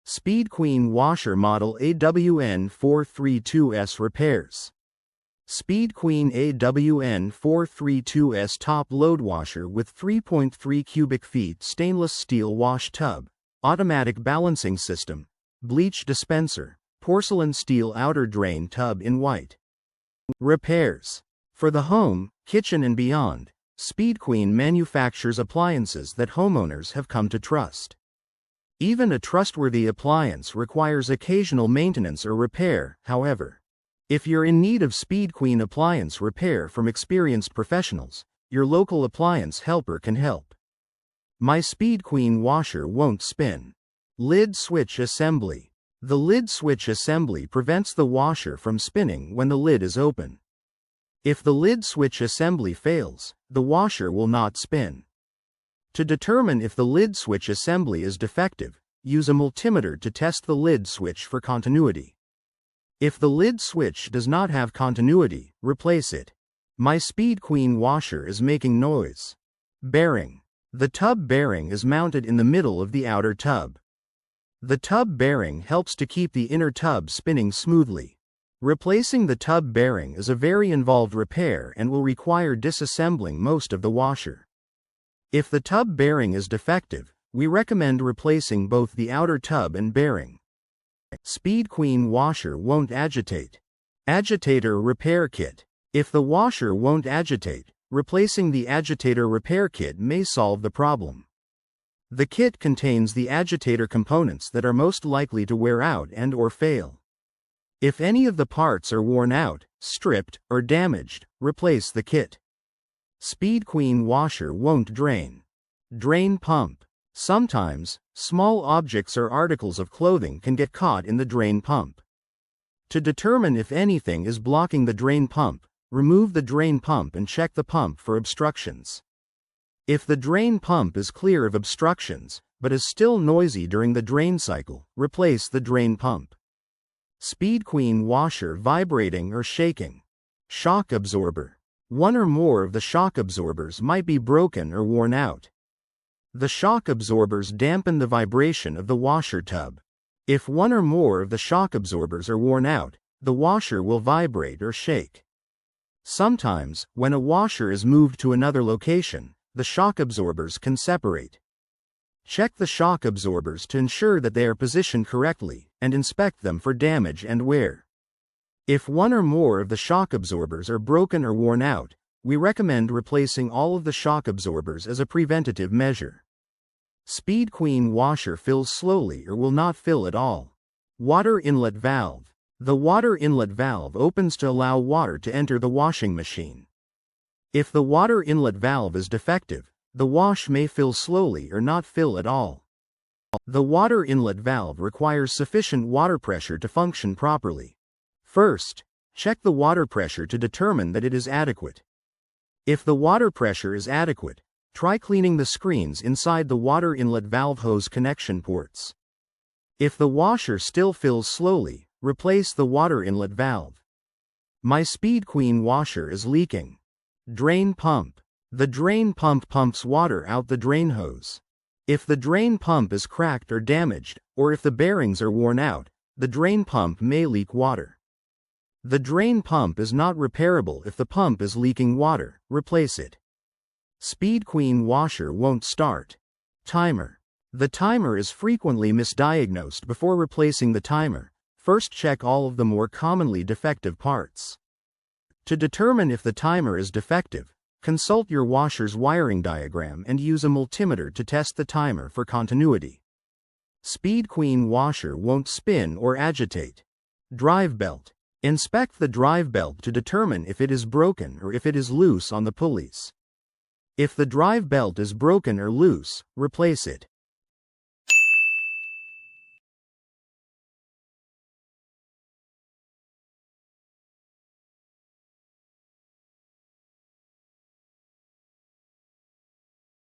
Speed Queen washer model AWN432S repairs. Speed Queen AWN432S top load washer with 3.3 cubic feet stainless steel wash tub, automatic balancing system, bleach dispenser, porcelain steel outer drain tub in white. Repairs. For the home, kitchen and beyond, Speed Queen manufactures appliances that homeowners have come to trust. Even a trustworthy appliance requires occasional maintenance or repair, however. If you're in need of Speed Queen appliance repair from experienced professionals, your local appliance helper can help. My Speed Queen washer won't spin. Lid switch assembly. The lid switch assembly prevents the washer from spinning when the lid is open. If the lid switch assembly fails, the washer will not spin. To determine if the lid switch assembly is defective, use a multimeter to test the lid switch for continuity. If the lid switch does not have continuity, replace it. My Speed Queen washer is making noise. Bearing. The tub bearing is mounted in the middle of the outer tub. The tub bearing helps to keep the inner tub spinning smoothly. Replacing the tub bearing is a very involved repair and will require disassembling most of the washer. If the tub bearing is defective, we recommend replacing both the outer tub and bearing. Speed Queen washer won't agitate. Agitator repair kit. If the washer won't agitate, replacing the agitator repair kit may solve the problem. The kit contains the agitator components that are most likely to wear out and/or fail. If any of the parts are worn out, stripped, or damaged, replace the kit. Speed Queen washer won't drain. Drain pump. Sometimes, small objects or articles of clothing can get caught in the drain pump. To determine if anything is blocking the drain pump, remove the drain pump and check the pump for obstructions. If the drain pump is clear of obstructions, but is still noisy during the drain cycle, replace the drain pump. Speed Queen washer vibrating or shaking. Shock absorber. One or more of the shock absorbers might be broken or worn out. The shock absorbers dampen the vibration of the washer tub. If one or more of the shock absorbers are worn out, the washer will vibrate or shake. Sometimes, when a washer is moved to another location, the shock absorbers can separate. Check the shock absorbers to ensure that they are positioned correctly, and inspect them for damage and wear. If one or more of the shock absorbers are broken or worn out, we recommend replacing all of the shock absorbers as a preventative measure. Speed Queen washer fills slowly or will not fill at all. Water inlet valve. The water inlet valve opens to allow water to enter the washing machine. If the water inlet valve is defective, the wash may fill slowly or not fill at all. The water inlet valve requires sufficient water pressure to function properly. First, check the water pressure to determine that it is adequate. If the water pressure is adequate, try cleaning the screens inside the water inlet valve hose connection ports. If the washer still fills slowly, replace the water inlet valve. My Speed Queen washer is leaking. Drain pump. The drain pump pumps water out the drain hose. If the drain pump is cracked or damaged, or if the bearings are worn out, the drain pump may leak water. The drain pump is not repairable if the pump is leaking water, replace it. Speed Queen washer won't start. Timer. The timer is frequently misdiagnosed. Before replacing the timer, first check all of the more commonly defective parts. To determine if the timer is defective, consult your washer's wiring diagram and use a multimeter to test the timer for continuity. Speed Queen washer won't spin or agitate. Drive belt. Inspect the drive belt to determine if it is broken or if it is loose on the pulleys. If the drive belt is broken or loose, replace it.